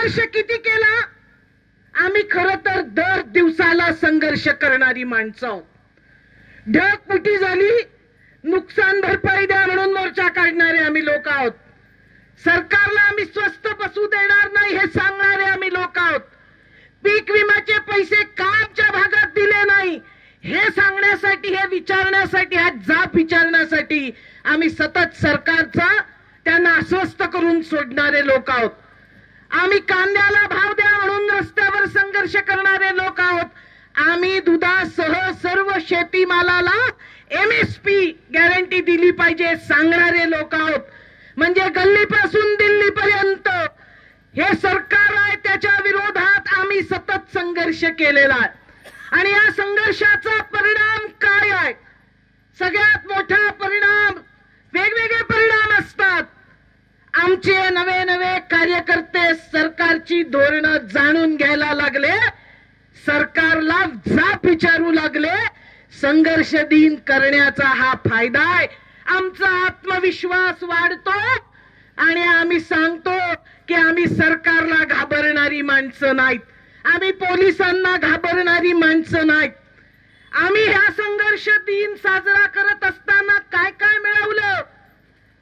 संघर्ष किती केला? आम्ही खरं तर दर दिवसाला संघर्ष करणारी माणसं आहोत. ढगफुटी झाली, नुकसान भरपाई द्या म्हणून मोर्चा काढणारे आम्ही लोक आहोत. सरकारला आम्ही स्वस्त बसू देणार नाही हे सांगणारे आम्ही लोक आहोत. पीक विम्याचे पैसे का आमच्या भागात दिले नाही हे सांगण्यासाठी, हे विचारण्यासाठी, हा जाब विचारण्यासाठी आम्ही सतत सरकारचा त्यांना अस्वस्थ करून सोडणारे लोक आहोत. आम्ही कांद्याला भाव द्या म्हणून रस्त्यावर संघर्ष करणारे लोक आहोत. आम्ही दुधासह सर्व शेतीमालाला MSP गॅरंटी दिली पाहिजे सांगणारे लोक आहोत. म्हणजे गल्लीपासून दिल्लीपर्यंत हे सरकार आहे त्याच्या विरोधात आम्ही सतत संघर्ष केलेला आहे. आणि या संघर्षाचा परिणाम काय आहे? सगळ्यात मोठा परिणाम, वेगवेगळे परिणाम असतात. आमचे नवे नवे कार्यकर्ते सरकारची धोरणं जाणून घ्यायला लागले, सरकारला जाब विचारू लागले. संघर्ष दिन करण्याचा हा फायदा आहे. आमचा आत्मविश्वास वाढतो आणि आम्ही सांगतो की आम्ही सरकारला घाबरणारी माणसं नाहीत, आम्ही पोलिसांना घाबरणारी माणसं नाहीत. आम्ही हा संघर्ष दिन साजरा करत असताना काय काय मिळवलं?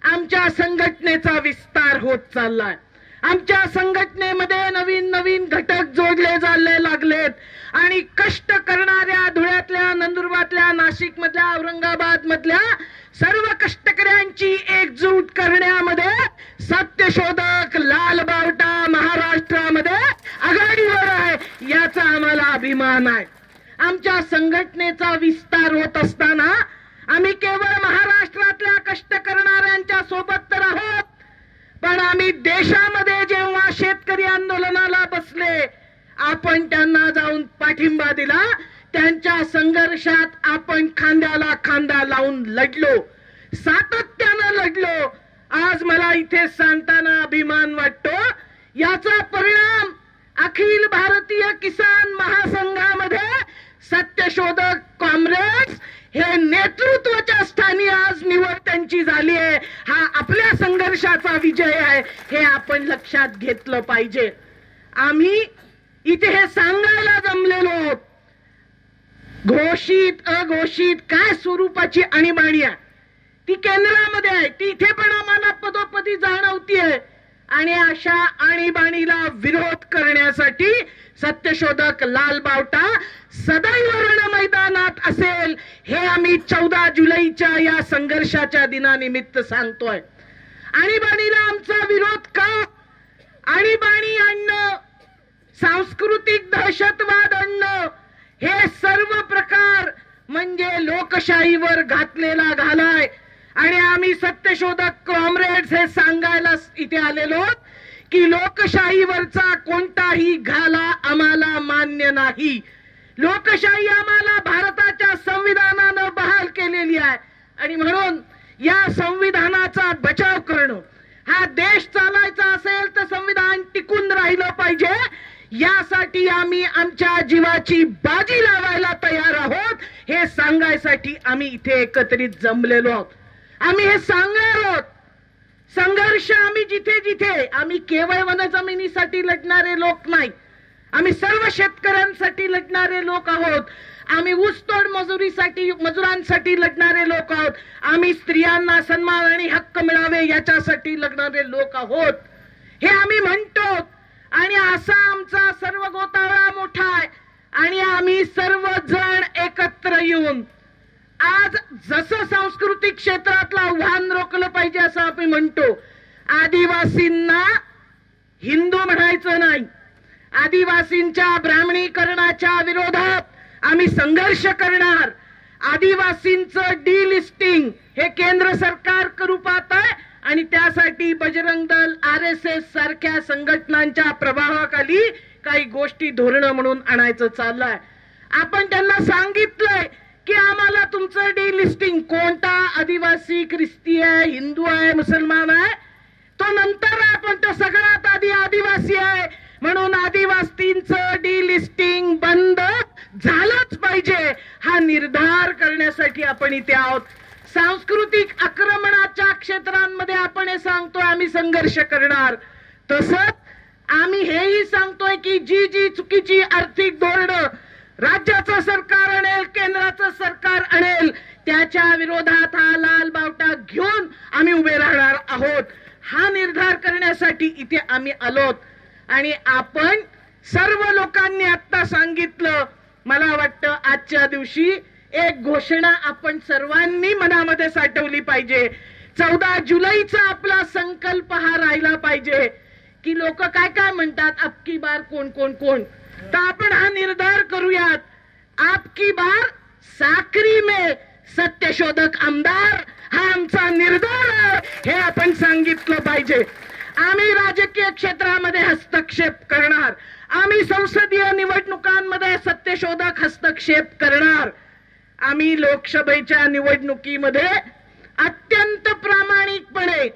आमच्या संघटनेचा विस्तार होत चाललाय. आमच्या संघटनेमध्ये नवीन नवीन घटक जोडले जायला लागलेत आणि कष्ट करणाऱ्या धुळ्यातल्या, नंदुरबारमधल्या, नाशिक मधल्या, औरंगाबाद मधल्या सर्व कष्टकऱ्यांची एकजूट करण्यामध्ये सत्यशोधक लाल बावटा महाराष्ट्रामध्ये आघाडीवर आहे, याचा आम्हाला अभिमान आहे. आमच्या संघटनेचा विस्तार होत असताना आम्ही केवळ महाराष्ट्रातल्या कष्ट करणाऱ्यांच्या सोबत तर आहोत, पण आम्ही देशामध्ये जेव्हा शेतकरी आंदोलनाला बसले, आपण त्यांना जाऊन पाठिंबा दिला. त्यांच्या संघर्षात आपण खांद्याला खांदा लावून लढलो, सातत्यानं लढलो. आज मला इथे सांगताना अभिमान वाटतो. याचा परिणाम अखिल भारतीय किसान महासंघामध्ये सत्यशोधक कॉम्रेड्स हे नेतृत्वाच्या स्थानी आज निवड त्यांची झाली आहे. हा आपल्या संघर्षाचा विजय आहे, हे आपण लक्षात घेतलं पाहिजे. आम्ही इथे हे सांगायला जमलेलो आहोत. घोषित अघोषित काय स्वरूपाची आणीबाणी आहे ती केंद्रामध्ये आहे, ती इथे पण आम्हाला पदोपदी जाणवतीये. आणि अशा आणीबाणीला विरोध करण्यासाठी सत्यशोधक लाल बावटा सदैव रण मैदानात असेल, हे आम्ही 14 जुलैच्या या संघर्षाच्या दिनानिमित्त सांगतोय. आणीबाणीला आमचा विरोध का? आणीबाणी आणणं, सांस्कृतिक दहशतवाद आणणं, हे सर्व प्रकार म्हणजे लोकशाहीवर घातलेला घालाय. आणि आम्ही सत्यशोधक कॉम्रेड्स हे सांगायला इथे आलेलो की लोकशाहीवरचा कोणताही घाला आम्हाला मान्य नाही. लोकशाही आम्हाला भारताच्या संविधानानं बहाल केलेली आहे आणि म्हणून या संविधानाचा बचाव करणं, हा देश चालायचा असेल तर संविधान टिकून राहिलं पाहिजे, यासाठी आम्ही आमच्या जीवाची बाजी लावायला तयार आहोत. हे सांगायसाठी आम्ही इथे एकत्रित जमलेलो आहोत. आम्ही हे सांगणार आहोत. संघर्ष आम्ही जिथे जिथे, आम्ही केवळ वनजमिनीसाठी लढणारे लोक नाही, आम्ही सर्व शेतकऱ्यांसाठी लढणारे लोक आहोत. आम्ही ऊसतोड मजुरांसाठी लढणारे लोक आहोत. आम्ही स्त्रियांना सन्मान आणि हक्क मिळावे याच्यासाठी लढणारे लोक आहोत, हे आम्ही म्हणतो. आणि असा आमचा सर्व गोतावळा मोठा आहे आणि आम्ही सर्वजण एकत्र येऊन आज जसं सांस्कृतिक क्षेत्रातलं आव्हान रोखलं पाहिजे असं आपण म्हणतो. आदिवासींना हिंदू म्हणायचं नाही, आदिवासींच्या ब्राह्मणीकरणाच्या विरोधात आम्ही संघर्ष करणार. आदिवासींचं डिलिस्टिंग हे केंद्र सरकार करू पाहत आहे आणि त्यासाठी बजरंग दल, RSS सारख्या संघटनांच्या प्रभावाखाली काही गोष्टी धोरणं म्हणून आणायचं चाललंय. आपण त्यांना सांगितलंय की आम्हाला तुमचं डिलिस्टिंग, कोणता आदिवासी ख्रिस्ती आहे, हिंदू आहे, मुसलमान आहे, तो नंतर आहे, पण तो सगळ्यात आधी आदिवासी आहे. म्हणून आदिवासींचं डिलिस्टिंग बंद झालंच पाहिजे, हा निर्धार करण्यासाठी आपण इथे आहोत. सांस्कृतिक आक्रमणाच्या क्षेत्रांमध्ये आपण हे सांगतोय आम्ही संघर्ष करणार. तसंच आम्ही हेही सांगतोय की जी जी चुकीची आर्थिक धोरणं राज्याचं सरकार आणेल, केंद्राचं सरकार आणेल, त्याच्या विरोधात हा लाल बावटा घेऊन आम्ही उभे राहणार आहोत. हा निर्धार करण्यासाठी इथे आम्ही आलोत. आणि आपण सर्व लोकांनी आता सांगितलं, मला वाटतं आजच्या दिवशी एक घोषणा आपण सर्वांनी मनामध्ये साठवली पाहिजे. 14 जुलैचा आपला संकल्प हा राहिला पाहिजे की लोक काय काय म्हणतात, अबकी बार कोण कोण कोण. तर आपण हा निर्धार करूयात, आपकी बार साक्री में सत्यशोधक आमदार हा आमचा निर्धार आहे, हे आपण सांगितलं पाहिजे. आम्ही राजकीय क्षेत्रामध्ये हस्तक्षेप करणार, आम्ही संसदीय निवडणुकांमध्ये सत्यशोधक हस्तक्षेप करणार, आम्ही लोकसभेच्या निवडणुकीमध्ये अत्यंत प्रामाणिकपणे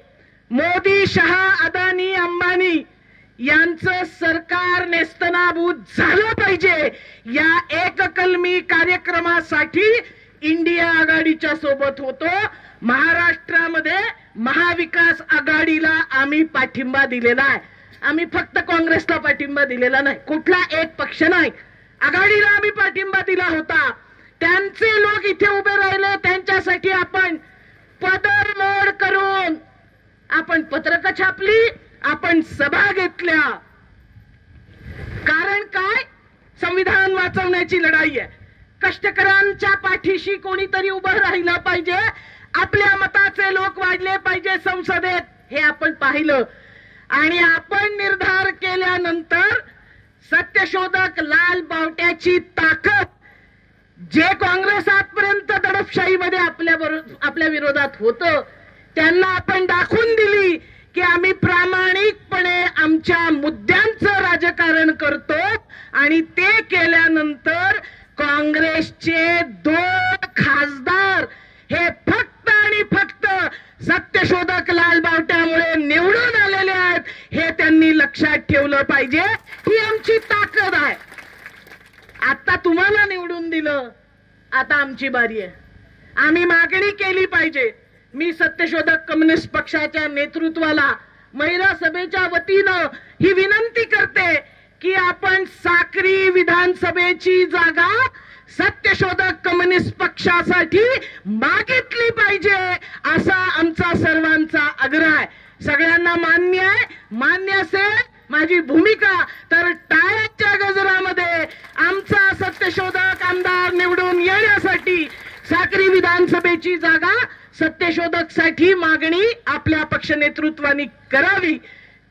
मोदी, शहा, अदानी, अंबानी यांचं सरकार नेस्तनाबूत झालं पाहिजे या एककलमी कार्यक्रमासाठी इंडिया आघाडीच्या सोबत होतो. महाराष्ट्रामध्ये महाविकास आघाडीला आम्ही पाठिंबा दिलेला आहे. आम्ही फक्त काँग्रेसला पाठिंबा दिलेला नाही, कुठला एक पक्ष नाही, आघाडीला आम्ही पाठिंबा दिला होता. त्यांचे लोक इथे उभे राहिले, त्यांच्यासाठी आपण पदरमोड करून आपण पत्रक छापली, आपण सभा घेतल्या. कारण काय, संविधान वाचवण्याची लढाई आहे. कष्टकऱ्यांच्या पाठीशी कोणीतरी उभं राहिलं पाहिजे, आपल्या मताचे लोक वाढले पाहिजे संसदेत, हे आपण पाहिलं. आणि आपण निर्धार केल्यानंतर सत्यशोधक लाल बावट्याची ताकद, जे काँग्रेस आजपर्यंत दडपशाहीमध्ये आपल्या विरोधात होतं, त्यांना आपण दाखवून दिली की आम्ही प्रामाणिकपणे आमच्या मुद्द्यांचं राजकारण करतो. आणि ते केल्यानंतर काँग्रेसचे 2 खासदार हे फक्त आणि फक्त सत्यशोधक लाल बावट्यामुळे निवडून आलेले आहेत, हे त्यांनी लक्षात ठेवलं पाहिजे. ही आमची ताकद आहे. आता तुम्हाला निवडून दिलं, आता आमची बारी आहे. आम्ही मागणी केली पाहिजे. मी सत्यशोधक कम्युनिस्ट पक्षाच्या नेतृत्वाला महिला सभेच्या वतीनं ही विनंती करते की आपण साक्री विधानसभेची जागा सत्यशोधक कम्युनिस्ट पक्षासाठी मागितली पाहिजे, असा आमचा सर्वांचा आग्रह आहे. सगळ्यांना मान्य आहे? मान्य असेल माझी भूमिका तर टाळ्यांच्या गजरामध्ये आमचा सत्यशोधक आमदार निवडून येण्यासाठी साक्री विधानसभेची जागा सत्यशोधक साठी मागणी आपल्या पक्ष नेतृत्वाने करावी.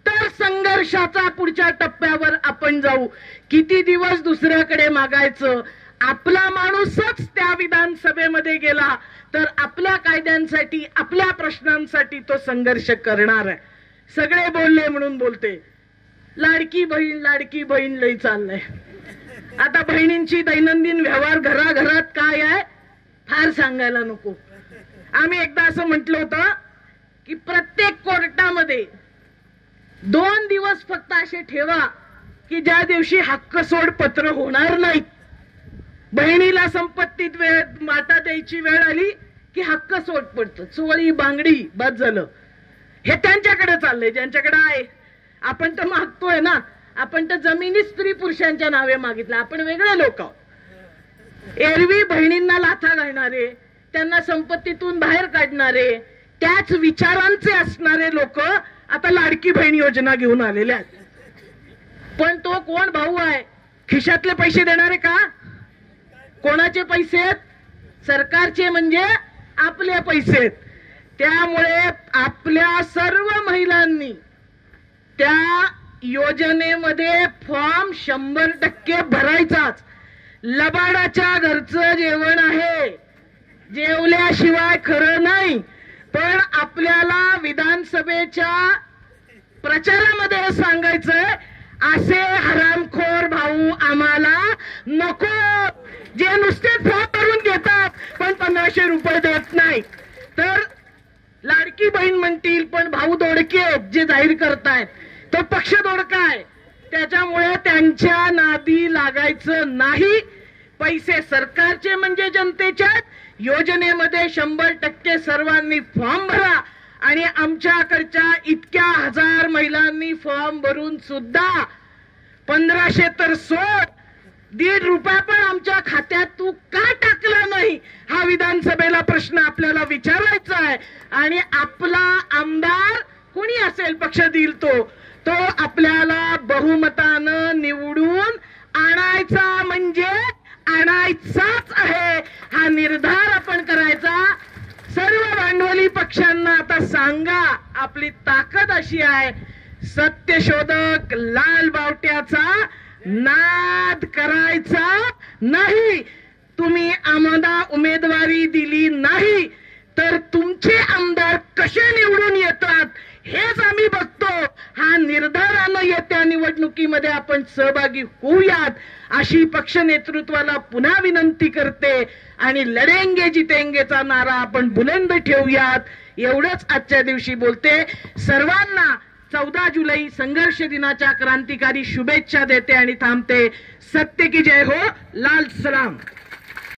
तर संघर्षाचा पुढच्या टप्प्यावर आपण जाऊ. किती दिवस दुसऱ्याकडे मागायचं? आपला माणूसच त्या विधानसभेमध्ये गेला तर आपल्या कायद्यांसाठी, आपल्या प्रश्नांसाठी तो संघर्ष करणार आहे. सगळे बोलले म्हणून बोलते. लाडकी बहीण लई चाललंय. आता बहिणींची दैनंदिन व्यवहार घराघरात काय आहे फार सांगायला नको. आम्ही एकदा असं म्हटलं होतं की प्रत्येक कोर्टामध्ये 2 दिवस फक्त असे ठेवा की ज्या दिवशी हक्क सोड पत्र होणार नाहीत. बहिणीला संपत्तीत वाटा द्यायची वेळ आली की हक्क सोड पडतं, चोळी बांगडी बाद झालं. हे त्यांच्याकडे चाललंय ज्यांच्याकडे आहे. आपण तर मागतोय ना, आपण तर जमिनी स्त्री पुरुषांच्या नावे मागितल्या. आपण वेगळे लोक आहोत. एरवी बहिणींना लाथा घालणारे, त्यांना संपत्तीतून बाहेर काढणारे, त्याच विचारांचे असणारे लोक आता लाडकी बहीण योजना घेऊन आलेले आहेत. पण तो कोण भाऊ आहे? खिशातले पैसे देणारे का? कोणाचे पैसे आहेत? सरकारचे, म्हणजे आपले पैसे आहेत. त्यामुळे आपल्या सर्व महिलांनी त्या योजनेमध्ये फॉर्म 100% भरायचाच. लबाडाच्या घरचं जेवण आहे, जेवल्याशिवाय खरं नाही. पण आपल्याला विधानसभेच्या प्रचारामध्ये सांगायचंय, असे हरामखोर भाऊ आम्हाला नको, जे नुसते फॉर्म भरून घेतात पण 1500 रुपये देत नाही. तर लाडकी बहीण म्हणतील पण भाऊ दोडके आहेत जे जाहीर करतायत, तो पक्ष दोडका आहे. त्याच्यामुळे त्यांच्या नादी लागायचं नाही. पैसे सरकारचे म्हणजे जनतेच्या. योजनेमध्ये 100% सर्वांनी फॉर्म भरा आणि आमच्याकडच्या इतक्या हजार महिलांनी फॉर्म भरून सुद्धा 1500 तर सोड, ₹1.5 पण आमच्या खात्यात तू का टाकला नाही, हा विधानसभेला प्रश्न आपल्याला विचारायचा आहे. आणि आपला आमदार कोणी असेल पक्ष देईल तो आपल्याला बहुमतानं निवडून आणायचा म्हणजे आणायचाच आहे, हा निर्धार आपण करायचा. सर्व भांडवली पक्षांना आता सांगा, आपली ताकद अशी आहे, सत्यशोधक लाल बावट्याचा नाद करायचा नाही. तुम्ही आम्हाला उमेदवारी दिली नाही तर तुमचे आमदार कसे निवडून येतात हेच आम्ही बघतो. हा निर्धारानं येत्या निवडणुकीमध्ये आपण सहभागी होऊयात अशी पक्ष नेतृत्वाला पुन्हा विनंती करते. आणि लढेंगे जितेंगेचा नारा आपण बुलंद ठेवूयात, एवढंच आजच्या दिवशी बोलते. सर्वांना 14 जुलै संघर्ष दिनाच्या क्रांतिकारी शुभेच्छा देते आणि थांबते. सत्य की जय हो. लाल सलाम.